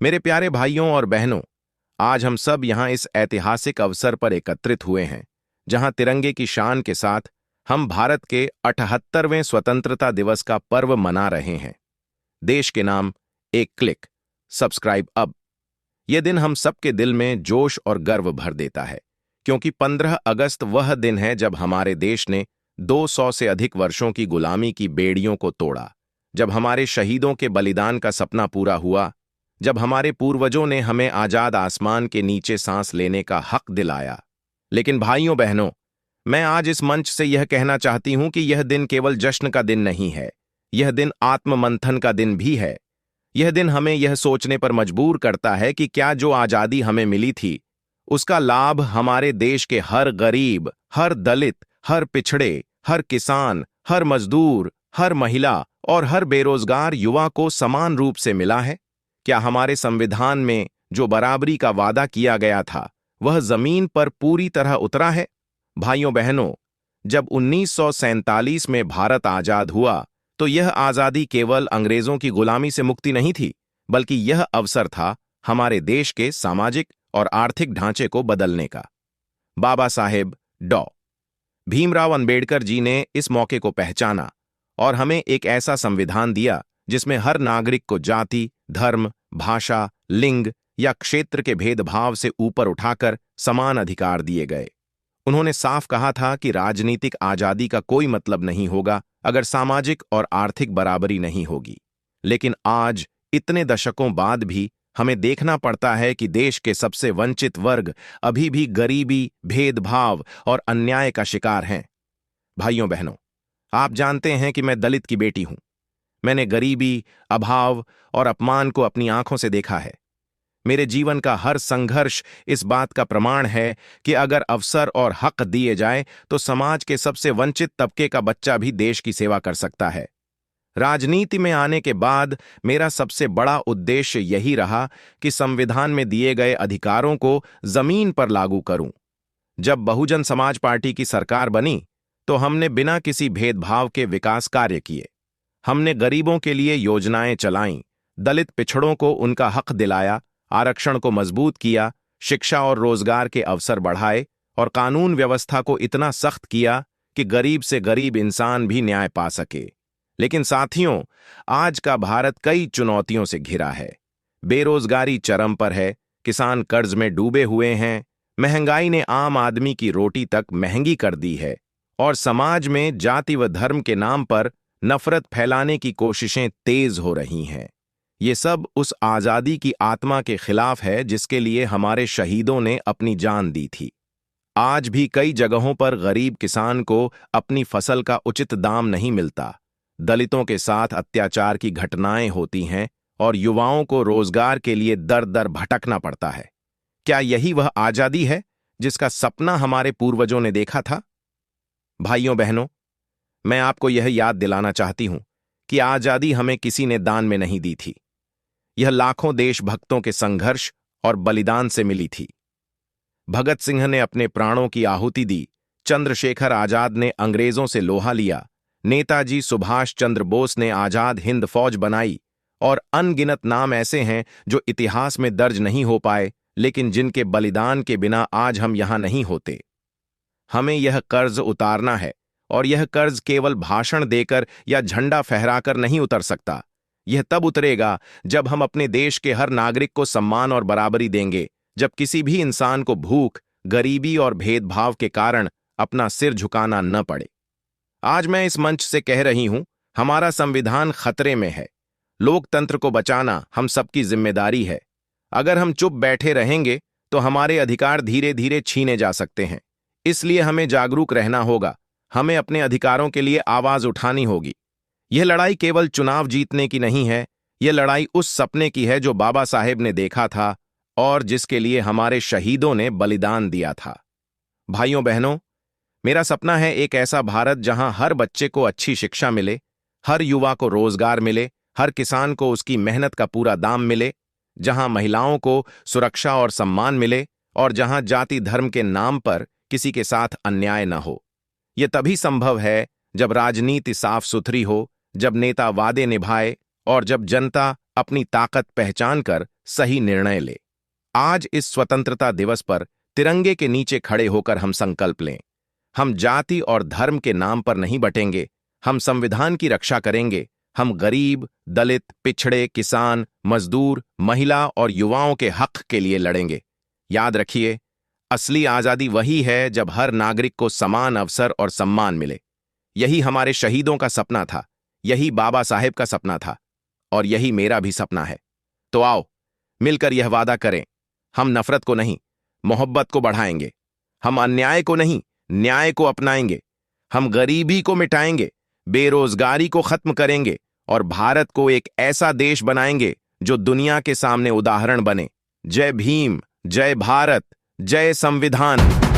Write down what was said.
मेरे प्यारे भाइयों और बहनों, आज हम सब यहाँ इस ऐतिहासिक अवसर पर एकत्रित हुए हैं, जहाँ तिरंगे की शान के साथ हम भारत के 78वें स्वतंत्रता दिवस का पर्व मना रहे हैं। देश के नाम, एक क्लिक, सब्सक्राइब अब। यह दिन हम सबके दिल में जोश और गर्व भर देता है, क्योंकि 15 अगस्त वह दिन है जब हमारे देश ने 200 से अधिक वर्षों की गुलामी की बेड़ियों को तोड़ा, जब हमारे शहीदों के बलिदान का सपना पूरा हुआ, जब हमारे पूर्वजों ने हमें आजाद आसमान के नीचे सांस लेने का हक दिलाया। लेकिन भाइयों बहनों, मैं आज इस मंच से यह कहना चाहती हूं कि यह दिन केवल जश्न का दिन नहीं है, यह दिन आत्ममंथन का दिन भी है। यह दिन हमें यह सोचने पर मजबूर करता है कि क्या जो आजादी हमें मिली थी, उसका लाभ हमारे देश के हर गरीब, हर दलित, हर पिछड़े, हर किसान, हर मजदूर, हर महिला और हर बेरोजगार युवा को समान रूप से मिला है? क्या हमारे संविधान में जो बराबरी का वादा किया गया था, वह जमीन पर पूरी तरह उतरा है? भाइयों बहनों, जब 1947 में भारत आजाद हुआ, तो यह आजादी केवल अंग्रेजों की गुलामी से मुक्ति नहीं थी, बल्कि यह अवसर था हमारे देश के सामाजिक और आर्थिक ढांचे को बदलने का। बाबा साहेब डॉ. भीमराव अंबेडकर जी ने इस मौके को पहचाना और हमें एक ऐसा संविधान दिया जिसमें हर नागरिक को जाति, धर्म, भाषा, लिंग या क्षेत्र के भेदभाव से ऊपर उठाकर समान अधिकार दिए गए। उन्होंने साफ कहा था कि राजनीतिक आजादी का कोई मतलब नहीं होगा अगर सामाजिक और आर्थिक बराबरी नहीं होगी। लेकिन आज, इतने दशकों बाद भी, हमें देखना पड़ता है कि देश के सबसे वंचित वर्ग अभी भी गरीबी, भेदभाव और अन्याय का शिकार हैं। भाइयों बहनों, आप जानते हैं कि मैं दलित की बेटी हूं। मैंने गरीबी, अभाव और अपमान को अपनी आंखों से देखा है। मेरे जीवन का हर संघर्ष इस बात का प्रमाण है कि अगर अवसर और हक दिए जाए तो समाज के सबसे वंचित तबके का बच्चा भी देश की सेवा कर सकता है। राजनीति में आने के बाद मेरा सबसे बड़ा उद्देश्य यही रहा कि संविधान में दिए गए अधिकारों को जमीन पर लागू करूं। जब बहुजन समाज पार्टी की सरकार बनी, तो हमने बिना किसी भेदभाव के विकास कार्य किए। हमने गरीबों के लिए योजनाएं चलाईं, दलित पिछड़ों को उनका हक दिलाया, आरक्षण को मजबूत किया, शिक्षा और रोजगार के अवसर बढ़ाए और कानून व्यवस्था को इतना सख्त किया कि गरीब से गरीब इंसान भी न्याय पा सके। लेकिन साथियों, आज का भारत कई चुनौतियों से घिरा है। बेरोजगारी चरम पर है, किसान कर्ज में डूबे हुए हैं, महंगाई ने आम आदमी की रोटी तक महंगी कर दी है और समाज में जाति व धर्म के नाम पर नफरत फैलाने की कोशिशें तेज हो रही हैं। ये सब उस आजादी की आत्मा के खिलाफ है जिसके लिए हमारे शहीदों ने अपनी जान दी थी। आज भी कई जगहों पर गरीब किसान को अपनी फसल का उचित दाम नहीं मिलता, दलितों के साथ अत्याचार की घटनाएं होती हैं और युवाओं को रोजगार के लिए दर दर भटकना पड़ता है। क्या यही वह आजादी है जिसका सपना हमारे पूर्वजों ने देखा था? भाइयों बहनों, मैं आपको यह याद दिलाना चाहती हूं कि आजादी हमें किसी ने दान में नहीं दी थी। यह लाखों देशभक्तों के संघर्ष और बलिदान से मिली थी। भगत सिंह ने अपने प्राणों की आहुति दी, चंद्रशेखर आजाद ने अंग्रेजों से लोहा लिया, नेताजी सुभाष चंद्र बोस ने आजाद हिंद फौज बनाई और अनगिनत नाम ऐसे हैं जो इतिहास में दर्ज नहीं हो पाए, लेकिन जिनके बलिदान के बिना आज हम यहां नहीं होते। हमें यह कर्ज उतारना है और यह कर्ज केवल भाषण देकर या झंडा फहराकर नहीं उतर सकता। यह तब उतरेगा जब हम अपने देश के हर नागरिक को सम्मान और बराबरी देंगे, जब किसी भी इंसान को भूख, गरीबी और भेदभाव के कारण अपना सिर झुकाना न पड़े। आज मैं इस मंच से कह रही हूं, हमारा संविधान खतरे में है। लोकतंत्र को बचाना हम सबकी जिम्मेदारी है। अगर हम चुप बैठे रहेंगे तो हमारे अधिकार धीरे धीरे छीने जा सकते हैं। इसलिए हमें जागरूक रहना होगा। हमें अपने अधिकारों के लिए आवाज उठानी होगी। यह लड़ाई केवल चुनाव जीतने की नहीं है, यह लड़ाई उस सपने की है जो बाबा साहेब ने देखा था और जिसके लिए हमारे शहीदों ने बलिदान दिया था। भाइयों बहनों, मेरा सपना है एक ऐसा भारत जहां हर बच्चे को अच्छी शिक्षा मिले, हर युवा को रोजगार मिले, हर किसान को उसकी मेहनत का पूरा दाम मिले, जहां महिलाओं को सुरक्षा और सम्मान मिले और जहां जाति धर्म के नाम पर किसी के साथ अन्याय न हो। यह तभी संभव है जब राजनीति साफ सुथरी हो, जब नेता वादे निभाए और जब जनता अपनी ताकत पहचान कर सही निर्णय ले। आज इस स्वतंत्रता दिवस पर तिरंगे के नीचे खड़े होकर हम संकल्प लें। हम जाति और धर्म के नाम पर नहीं बटेंगे, हम संविधान की रक्षा करेंगे। हम गरीब, दलित, पिछड़े, किसान, मजदूर, महिला और युवाओं के हक के लिए लड़ेंगे। याद रखिए, असली आजादी वही है जब हर नागरिक को समान अवसर और सम्मान मिले। यही हमारे शहीदों का सपना था, यही बाबा साहेब का सपना था, और यही मेरा भी सपना है। तो आओ मिलकर यह वादा करें, हम नफरत को नहीं, मोहब्बत को बढ़ाएंगे। हम अन्याय को नहीं, न्याय को अपनाएंगे। हम गरीबी को मिटाएंगे, बेरोजगारी को खत्म करेंगे और भारत को एक ऐसा देश बनाएंगे जो दुनिया के सामने उदाहरण बने। जय भीम, जय भारत, जय संविधान।